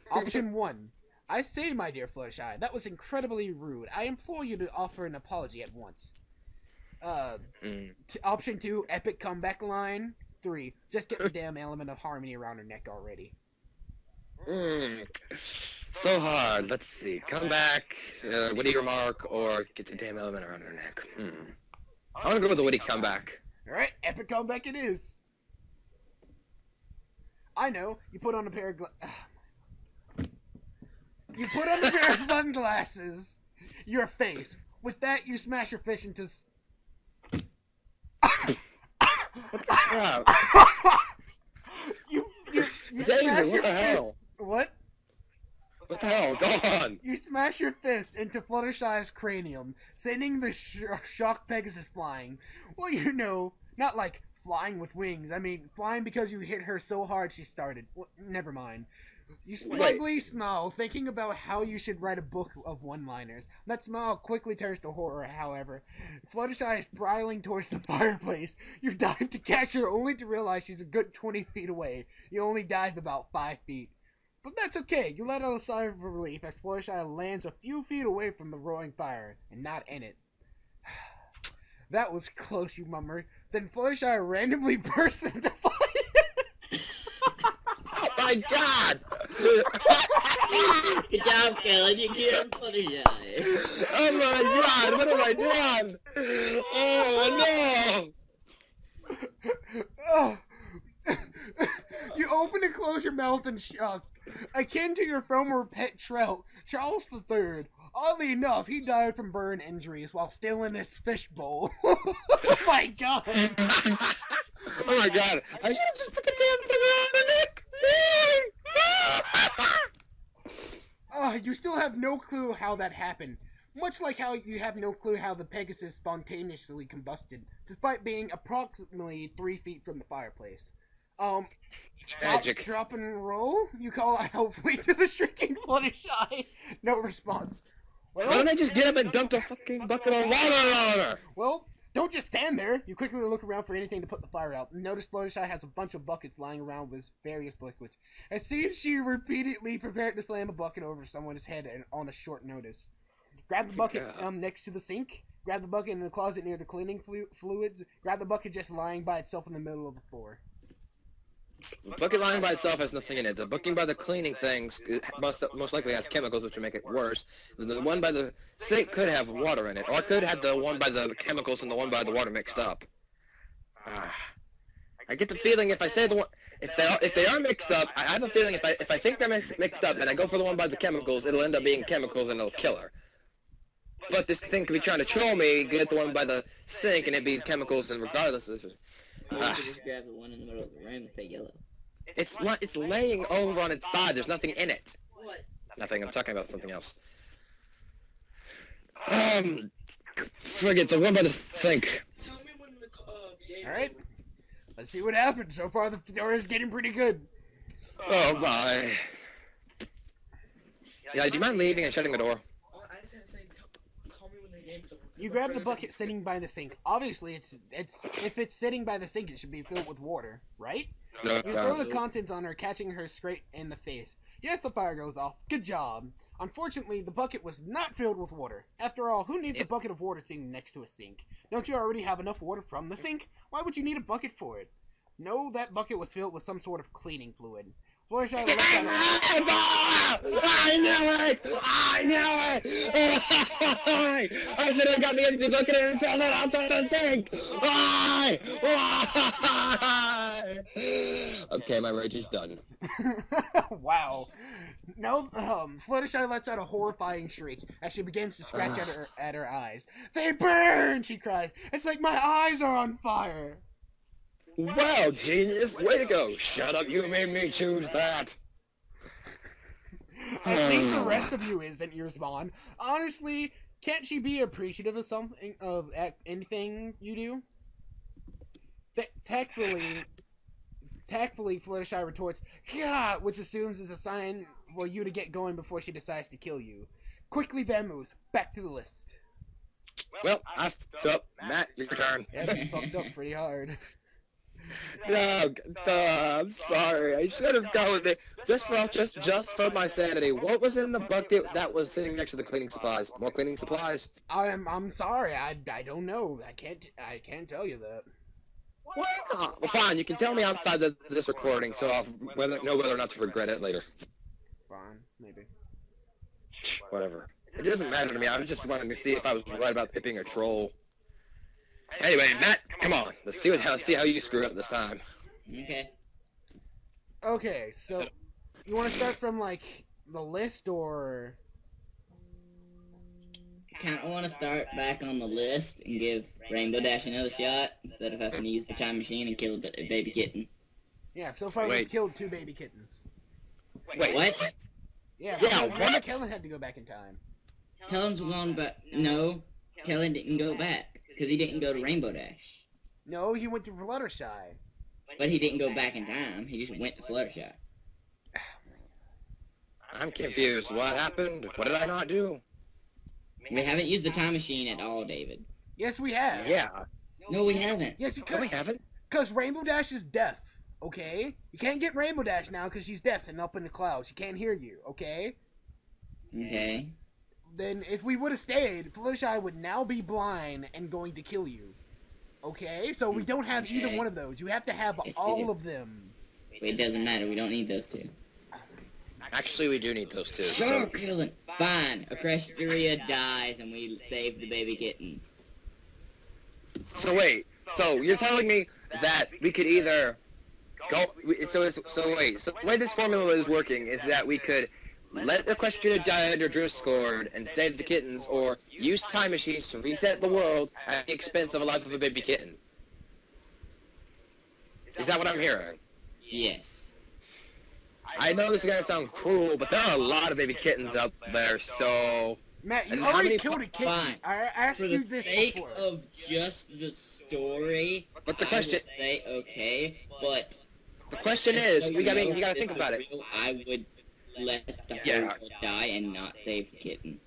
Speaker 1: Option 1. I say, my dear Fluttershy, that was incredibly rude. I implore you to offer an apology at once. Option 2. Epic comeback line. 3. Just get the damn element of harmony around her neck already.
Speaker 3: So hard. Let's see. Come back, witty remark, or get the damn element around her neck. I want to go with the witty comeback.
Speaker 1: Alright, epic comeback it is. I know. You put on a pair of sunglasses. Your face. With that, you smash your fish into...
Speaker 3: What the crap?
Speaker 1: You
Speaker 3: Xavier,
Speaker 1: smash your
Speaker 3: what the
Speaker 1: fist...
Speaker 3: hell?
Speaker 1: What?
Speaker 3: What the hell? Go on!
Speaker 1: You smash your fist into Fluttershy's cranium, sending the shock Pegasus flying. Well, you know, not like flying with wings. I mean, flying because you hit her so hard she started. Well, never mind. You smugly smile, thinking about how you should write a book of one-liners. That smile quickly turns to horror, however. Fluttershy is spiraling towards the fireplace. You dive to catch her, only to realize she's a good 20 feet away. You only dive about 5 feet. But that's okay. You let out a sigh of relief as Fluttershy lands a few feet away from the roaring fire, and not in it. That was close, you mummer. Then Fluttershy randomly bursts into fire.
Speaker 3: Oh my god!
Speaker 2: Good job, Kelan. You killed Fluttershy.
Speaker 3: Oh my god, what have I done? Oh
Speaker 1: Oh. You open and close your mouth and shock. Akin to your former pet trout, Charles III. Oddly enough, he died from burn injuries while still in his fishbowl. Oh my god!
Speaker 3: no! Oh my god, I should have just put the damn thing on it!
Speaker 1: You still have no clue how that happened. Much like how you have no clue how the Pegasus spontaneously combusted, despite being approximately 3 feet from the fireplace. Stop,
Speaker 3: Magic.
Speaker 1: drop, and roll? You call out helpfully to the shrieking Fluttershy. No response.
Speaker 3: Why don't I just get up and dump a fucking bucket of water on her?
Speaker 1: Well, don't just stand there. You quickly look around for anything to put the fire out. Notice Fluttershy has a bunch of buckets lying around with various liquids. It seems she repeatedly prepared to slam a bucket over someone's head on a short notice. Grab the bucket next to the sink. Grab the bucket in the closet near the cleaning fluids. Grab the bucket just lying by itself in the middle of the floor.
Speaker 3: The bucket lying by itself has nothing in it. The bucket by the cleaning things most likely has chemicals, which would make it worse. The one by the sink could have water in it, or it could have the one by the chemicals and the one by the water mixed up. I get the feeling if I say the one, if they are mixed up, I have a feeling if I think they're mixed up and I go for the one by the chemicals, it'll end up being chemicals and it'll kill her. But this thing could be trying to troll me, get the one by the sink, and it be chemicals, and regardless of
Speaker 2: You could just grab the one in the middle of the room and say yellow.
Speaker 3: it's laying over on its side. There's nothing in it.
Speaker 2: What?
Speaker 3: Nothing. I'm talking about something else. Forget the one by the sink.
Speaker 2: Tell me when the game.
Speaker 1: Alright. Let's see what happens. So far, the story is getting pretty good.
Speaker 3: Oh my. Yeah, do you mind leaving and shutting the door?
Speaker 2: Oh, I just had to say, call me when the game's over.
Speaker 1: You grab the bucket sitting by the sink. Obviously, if it's sitting by the sink, it should be filled with water, right?
Speaker 3: No.
Speaker 1: You throw the contents on her, catching her straight in the face. Yes, the fire goes off. Good job. Unfortunately, the bucket was not filled with water. After all, who needs a bucket of water sitting next to a sink? Don't you already have enough water from the sink? Why would you need a bucket for it? No, that bucket was filled with some sort of cleaning fluid. Fluttershy looked at her.
Speaker 3: I knew it! I knew it! I should have got the empty bucket and filled it outside the sink! Why? Okay, my rage is done.
Speaker 1: Wow. No, Fluttershy lets out a horrifying shriek as she begins to scratch at her eyes. They burn! She cries. It's like my eyes are on fire.
Speaker 3: Wow, genius! Way to go! Shut up, you made me choose that!
Speaker 1: I think the rest of you isn't, you respond. Honestly, can't she be appreciative of something, of anything you do? Tactfully, Fluttershy retorts, "God," which assumes is a sign for you to get going before she decides to kill you. Quickly, Bamboos, back to the list.
Speaker 3: Well, I fucked up. Matt, your turn.
Speaker 1: Yeah, you fucked up pretty hard.
Speaker 3: No, I'm sorry. I should have gone with it. Just for my sanity. What was in the bucket that was sitting next to the cleaning supplies? More cleaning supplies?
Speaker 1: I'm sorry. I don't know. I can't tell you that.
Speaker 3: Why not? Well, fine. You can tell me outside this recording, so I'll know whether or not to regret it later.
Speaker 1: Fine, maybe.
Speaker 3: Whatever. It doesn't matter to me. I was just wanting to see if I was right about it being a troll. Anyway, Matt, come on. Let's see how you screw up this time.
Speaker 2: Okay.
Speaker 1: Okay, so you want to start from like the list or?
Speaker 2: Kind of want to start back on the list and give Rainbow Dash another shot instead of having to use the time machine and kill a baby kitten.
Speaker 1: Yeah, so far we've killed 2 baby kittens.
Speaker 2: Wait, what?
Speaker 1: Yeah,
Speaker 3: what?
Speaker 1: Kelan had to go back in time.
Speaker 2: Kelan's going back. No, Kelan didn't go back because he didn't go to Rainbow Dash.
Speaker 1: No, he went to Fluttershy.
Speaker 2: But he didn't go back in time. He just went to Fluttershy.
Speaker 3: I'm confused. What happened? What did I not do?
Speaker 2: We haven't used the time machine at all, David.
Speaker 1: Yes, we have.
Speaker 3: Yeah.
Speaker 2: No, we haven't.
Speaker 1: Yes, you
Speaker 3: No, we
Speaker 1: could.
Speaker 3: haven't.
Speaker 1: Because Rainbow Dash is death. Okay? You can't get Rainbow Dash now because she's deaf and up in the clouds. She can't hear you, okay?
Speaker 2: Okay.
Speaker 1: Then if we would have stayed, Fluttershy would now be blind and going to kill you. Okay? So we don't have either one of those. You have to have all of them.
Speaker 2: Wait, it doesn't matter. We don't need those two.
Speaker 3: Actually, we do need those two.
Speaker 2: Sure, Kelan. Fine. Equestria dies and we save the baby kittens.
Speaker 3: So wait, so you're telling me that we could either go, so the way this formula is working is that we could let Equestria die under Discord and save the kittens, or use time machines to reset the world at the expense of the life of a baby kitten. Is that what I'm hearing?
Speaker 2: Yes.
Speaker 3: I know this is gonna sound cruel, but there are a lot of baby kittens out there, so...
Speaker 1: Matt, you
Speaker 3: And how
Speaker 1: already
Speaker 3: many
Speaker 1: killed a kitten.
Speaker 2: Fine.
Speaker 1: I asked
Speaker 2: For
Speaker 1: you
Speaker 2: the
Speaker 1: this
Speaker 2: sake
Speaker 1: before.
Speaker 2: of just the story,
Speaker 3: But the question-
Speaker 2: I would say okay, but
Speaker 3: The question is,
Speaker 2: so
Speaker 3: you gotta
Speaker 2: this
Speaker 3: think about it.
Speaker 2: was real, I would let the
Speaker 3: Yeah.
Speaker 2: whole world die and not save the kitten.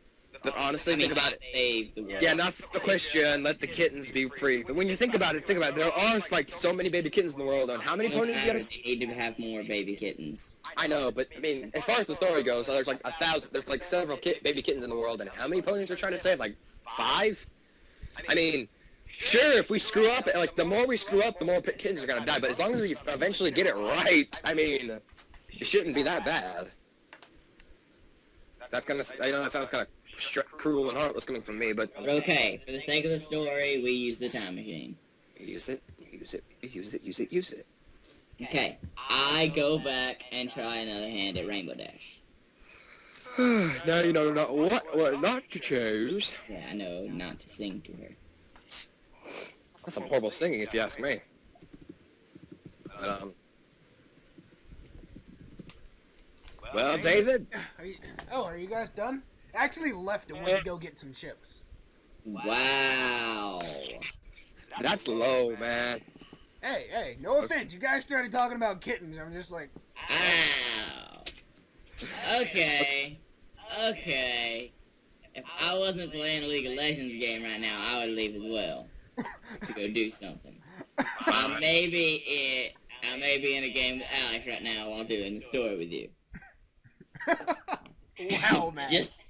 Speaker 3: But honestly, think about it.
Speaker 2: Save the world.
Speaker 3: Yeah, that's the question. Let the kittens be free. But when you think about it, there are like so many baby kittens in the world, and how many ponies you gotta?
Speaker 2: We need to have more baby kittens.
Speaker 3: I know, but I mean, as far as the story goes, there's like 1,000. There's like several baby kittens in the world, and how many ponies are trying to save? Like 5? I mean, sure, if we screw up, like the more we screw up, the more kittens are gonna die. But as long as we eventually get it right, I mean, it shouldn't be that bad. That's gonna, I know that sounds kind of cruel and heartless coming from me, but
Speaker 2: Okay, for the sake of the story, we use the time machine.
Speaker 3: use it.
Speaker 2: Okay, I go back and try another hand at Rainbow Dash.
Speaker 3: Now you know not what not to choose.
Speaker 2: Yeah, I know not to sing to her.
Speaker 3: That's some horrible singing, if you ask me. But, well, David.
Speaker 1: Are you guys done? I actually left and went to go get some chips.
Speaker 2: Wow.
Speaker 3: That's low, man.
Speaker 1: Hey, no offense. You guys started talking about kittens. I'm just like,
Speaker 2: Ow. Okay. If I wasn't playing a League of Legends game right now, I would leave as well to go do something. I may be in a game with Alex right now while doing the story with you.
Speaker 1: wow, man.
Speaker 2: Just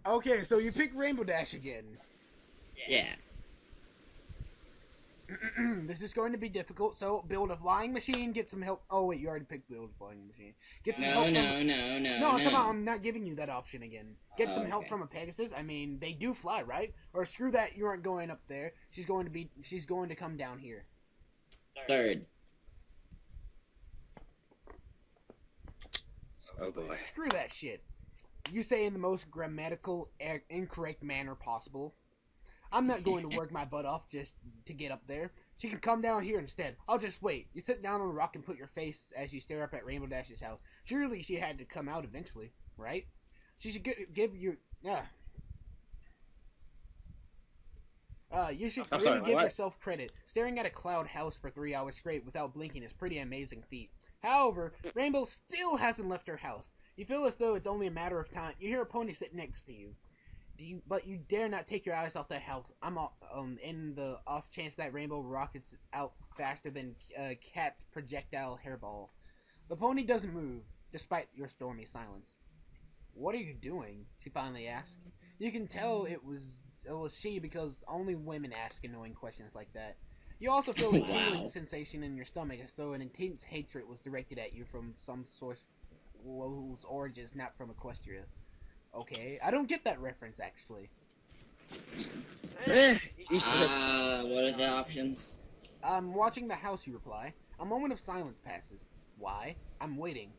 Speaker 1: Okay, so you pick Rainbow Dash again.
Speaker 2: yeah.
Speaker 1: This is going to be difficult, so build a flying machine, get some help. Oh, wait, you already picked build a flying machine. Get some help No, come on, I'm not giving you that option again. Get some help from a Pegasus. I mean, they do fly, right? Or screw that, you aren't going up there. She's going to come down here.
Speaker 2: Third.
Speaker 3: Oh boy.
Speaker 1: Screw that shit. You say in the most grammatical incorrect manner possible. I'm not going to work my butt off just to get up there. She can come down here instead. I'll just wait. You sit down on a rock and put your face as you stare up at Rainbow Dash's house. Surely she had to come out eventually, right? She should give you... you should really give yourself credit. Staring at a cloud house for 3 hours straight without blinking is pretty amazing feat. However, Rainbow still hasn't left her house. You feel as though it's only a matter of time. You hear a pony sit next to you. But you dare not take your eyes off that house. I'm in the off chance that Rainbow rockets out faster than Cat's projectile hairball. The pony doesn't move, despite your stormy silence. What are you doing? She finally asked. You can tell it was she because only women ask annoying questions like that. You also feel a tingling sensation in your stomach as though an intense hatred was directed at you from some source whose origin is not from Equestria. Okay, I don't get that reference, actually.
Speaker 2: What are the options?
Speaker 1: I'm watching the house, you reply. A moment of silence passes. Why? I'm waiting.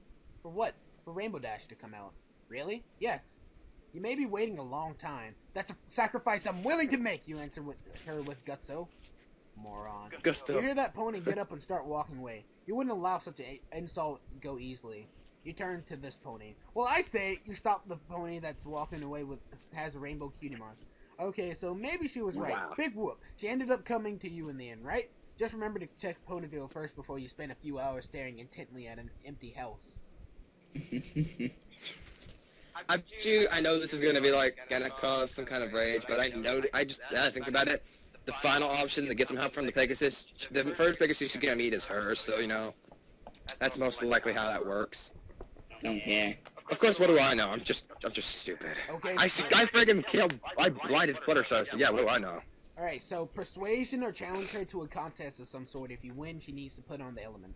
Speaker 1: For what? For Rainbow Dash to come out. Really? Yes. You may be waiting a long time. That's a sacrifice I'm willing to make, you answer her with gutso. Moron.
Speaker 3: Gusto.
Speaker 1: You hear that pony get up and start walking away. You wouldn't allow such an insult go easily. You turn to this pony. Well, I say you stop the pony that's walking away has a rainbow cutie mark. Okay, so maybe she was right.
Speaker 3: Wow.
Speaker 1: Big whoop. She ended up coming to you in the end, right? Just remember to check Ponyville first before you spend a few hours staring intently at an empty house.
Speaker 3: I know this is gonna be gonna cause some kind of rage, but I think about it. the final option that gets him help from the Pegasus, the first Pegasus she's gonna meet is her, so, you know, that's most likely how that works.
Speaker 2: Don't care.
Speaker 3: Of course, what do I know? I'm just stupid.
Speaker 1: Okay.
Speaker 3: I friggin' killed, I blinded Fluttershy, so yeah, what do I know?
Speaker 1: Alright, so persuasion or challenge her to a contest of some sort. If you win, she needs to put on the element.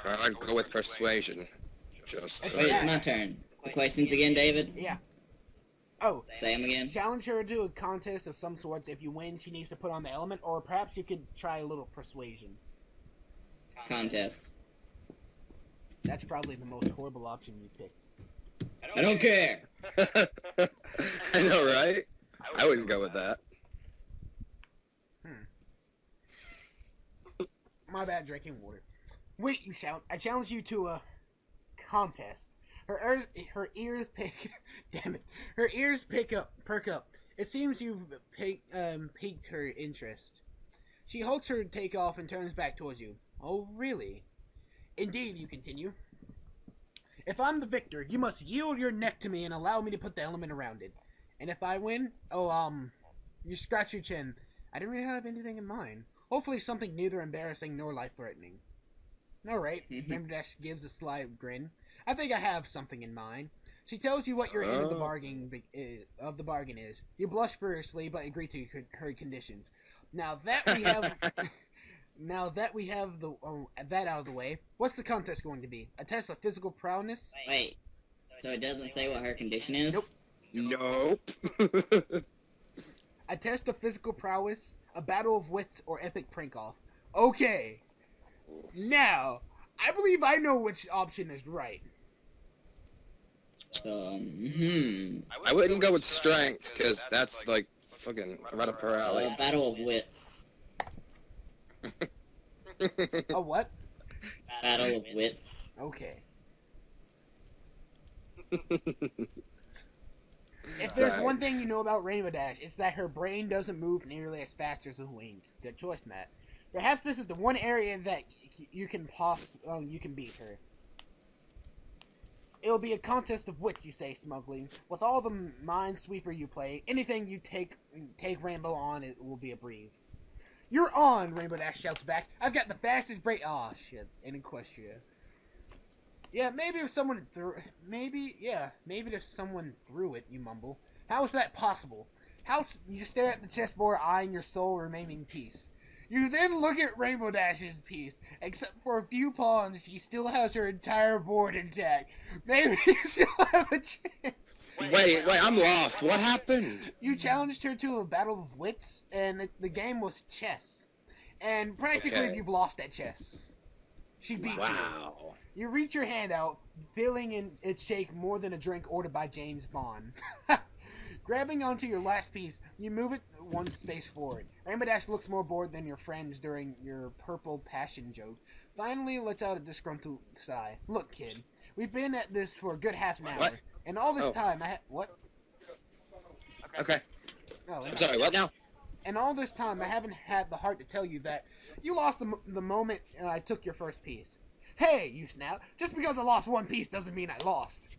Speaker 3: I'd go with persuasion. Just.
Speaker 2: Wait, it's my turn. The questions again, David?
Speaker 1: Yeah. Oh.
Speaker 2: Say them again.
Speaker 1: Challenge her to a contest of some sorts. If you win, she needs to put on the element. Or perhaps you could try a little persuasion.
Speaker 2: Contest.
Speaker 1: That's probably the most horrible option you picked.
Speaker 2: I don't care.
Speaker 3: I know, right? I wouldn't go with that.
Speaker 1: My bad, drinking water. Wait, you shout. I challenge you to a contest. Her ears damn it. Her ears perk up. It seems you've piqued her interest. She halts her takeoff and turns back towards you. Oh, really? Indeed, you continue. If I'm the victor, you must yield your neck to me and allow me to put the element around it. And if I win, you scratch your chin. I didn't really have anything in mind. Hopefully something neither embarrassing nor life-threatening. Alright, Rainbow Dash gives a sly grin. I think I have something in mind. She tells you what your end of the bargain is. You blush furiously, but agree to her conditions. Now that we have... Now that we have that out of the way, what's the contest going to be? A test of physical prowess?
Speaker 2: Wait, so it doesn't say what her condition is?
Speaker 3: Nope.
Speaker 1: A test of physical prowess, a battle of wits, or epic prank-off. Okay. Now, I believe I know which option is right.
Speaker 2: So,
Speaker 3: I wouldn't go with strength, because that's, like, fucking right up her alley.
Speaker 2: Battle of wits.
Speaker 1: A what?
Speaker 2: Battle of wits.
Speaker 1: Okay. If there's one thing you know about Rainbow Dash, it's that her brain doesn't move nearly as fast as her wings. Good choice, Matt. Perhaps this is the one area that you can beat her. It'll be a contest of wits, you say smugly. With all the Minesweeper you play, anything you take Rainbow on, it will be a breeze. You're on, Rainbow Dash shouts back. I've got the fastest brain. Aw, shit. In Equestria. Yeah, maybe if someone threw it, you mumble. How is that possible? You stare at the chessboard, eyeing your sole remaining piece. You then look at Rainbow Dash's piece. Except for a few pawns, she still has her entire board intact. Maybe she'll have a chance.
Speaker 3: Wait, I'm lost. What happened?
Speaker 1: You challenged her to a battle of wits, and the game was chess. And practically you've lost at chess. She beat you. You reach your hand out, feeling it shake more than a drink ordered by James Bond. Grabbing onto your last piece, you move it one space forward. Rainbow Dash looks more bored than your friends during your purple passion joke. Finally lets out a disgruntled sigh. Look, kid, we've been at this for a good half an hour.
Speaker 3: What?
Speaker 1: And all this time, what?
Speaker 3: Okay.
Speaker 1: Oh,
Speaker 3: I'm sorry, what now?
Speaker 1: And all this time, I haven't had the heart to tell you that you lost the moment I took your first piece. Hey, you snap. Just because I lost one piece doesn't mean I lost.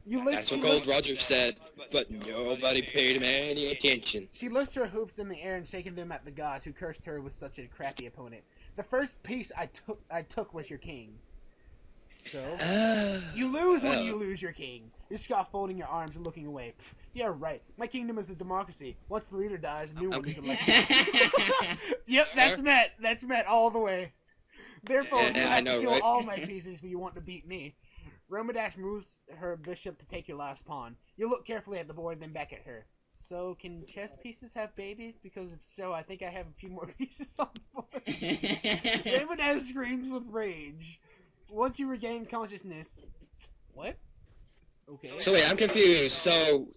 Speaker 3: That's what Gold Roger said, but nobody paid him any attention.
Speaker 1: She lifts her hooves in the air and shaking them at the gods who cursed her with such a crappy opponent. The first piece I took was your king. So, you lose when you lose your king. You scoff, folding your arms and looking away. Pfft, yeah, right. My kingdom is a democracy. Once the leader dies, a new one is elected. Yep, that's Matt. That's Matt all the way. Therefore, you have to kill all my pieces if you want to beat me. Rainbow Dash moves her bishop to take your last pawn. You look carefully at the board, then back at her. So, can chess pieces have babies? Because if so, I think I have a few more pieces on the board. Rainbow Dash screams with rage. Once you regain consciousness... What? Okay.
Speaker 3: So wait, I'm confused. So,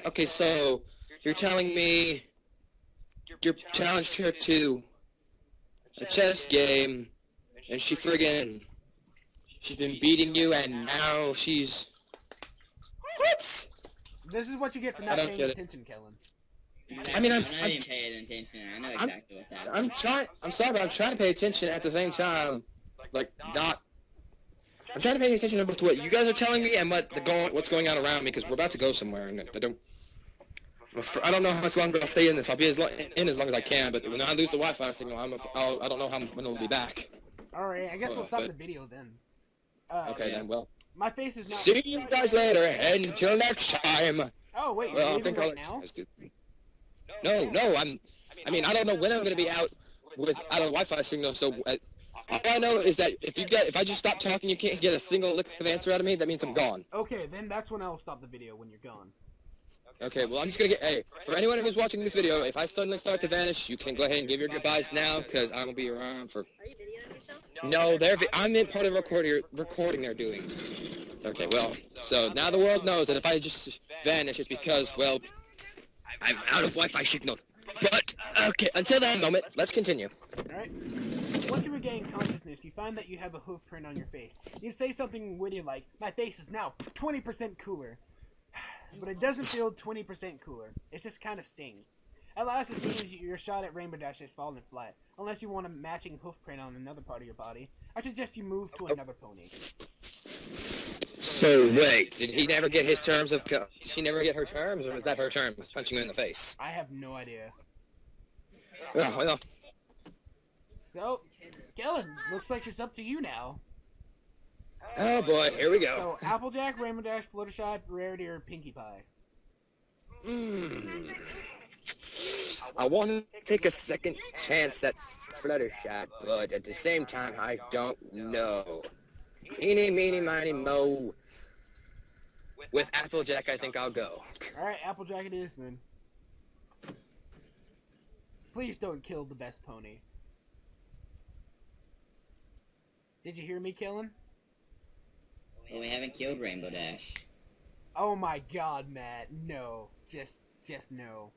Speaker 3: okay, so, you're telling me you challenged her to a chess game, and she's been beating you, and now she's... What?
Speaker 1: This is what you get for not paying attention, Kelan.
Speaker 2: I didn't pay attention. I know exactly what's happening.
Speaker 3: I'm sorry, but I'm trying to pay attention at the same time. Like, not... I'm trying to pay attention to what you guys are telling me and what's going on around me, because we're about to go somewhere, and I don't know how much longer I'll stay in this. I'll be as long as I can, but when I lose the Wi-Fi signal, I don't know when it'll be back.
Speaker 1: Alright, I guess we'll stop the video then.
Speaker 3: Okay, then, well.
Speaker 1: My face is now...
Speaker 3: See you guys later, and until next time.
Speaker 1: Oh, wait,
Speaker 3: well,
Speaker 1: you're leaving right now?
Speaker 3: No, I don't know when I'm going to be out without a Wi-Fi signal, so all I know is that if I just stop talking, you can't get a single lick of answer out of me, that means I'm gone.
Speaker 1: Okay, then that's when I'll stop the video, when you're gone.
Speaker 3: Okay, well, I'm just going to hey, for anyone who's watching this video, if I suddenly start to vanish, you can go ahead and give your goodbyes now, because I won't be around for...
Speaker 4: Are you videoing yourself?
Speaker 3: No, I'm in part of the recording they're doing. Okay, well, so now the world knows that if I just vanish, it's because, well, I'm out of Wi-Fi signal. But, okay, until that moment, let's continue.
Speaker 1: Alright. Once you regain consciousness, you find that you have a hoof print on your face. You say something witty like, my face is now 20% cooler. But it doesn't feel 20% cooler. It just kind of stings. At last, it seems your shot at Rainbow Dash has fallen flat. Unless you want a matching hoof print on another part of your body, I suggest you move to another pony.
Speaker 3: So wait, did he never get his terms of? Did she never get her terms, or was that her terms punching you in the face?
Speaker 1: I have no idea.
Speaker 3: Oh, well.
Speaker 1: So, Kelan, looks like it's up to you now.
Speaker 3: Oh boy, here we go.
Speaker 1: So, Applejack, Rainbow Dash, Fluttershy, Rarity, or Pinkie Pie?
Speaker 3: I want to take a second chance at Fluttershy, but at the same time, I don't know. Eeny, meeny, miny, mo. With Applejack, I think I'll go.
Speaker 1: Alright, Applejack it is then. Please don't kill the best pony. Did you hear me, Kelan?
Speaker 2: Well, we haven't killed Rainbow Dash.
Speaker 1: Oh my god, Matt. No. Just no.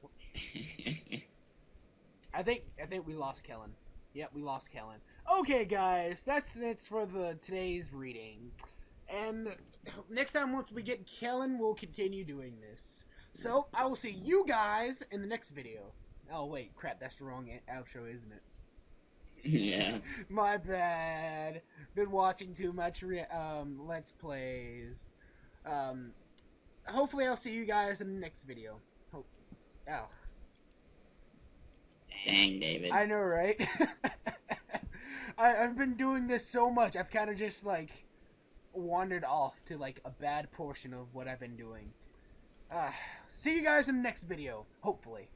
Speaker 1: I think we lost Kelan. Yep, we lost Kelan. Okay, guys, that's it for today's reading. And next time, once we get Kelan, we'll continue doing this. So, I will see you guys in the next video. Oh, wait, crap, that's the wrong outro, isn't it?
Speaker 2: Yeah.
Speaker 1: My bad. Been watching too much Let's Plays. Hopefully I'll see you guys in the next video. Oh.
Speaker 2: Dang, David.
Speaker 1: I know, right? I've been doing this so much, I've kind of just, like, wandered off to, like, a bad portion of what I've been doing. See you guys in the next video, hopefully.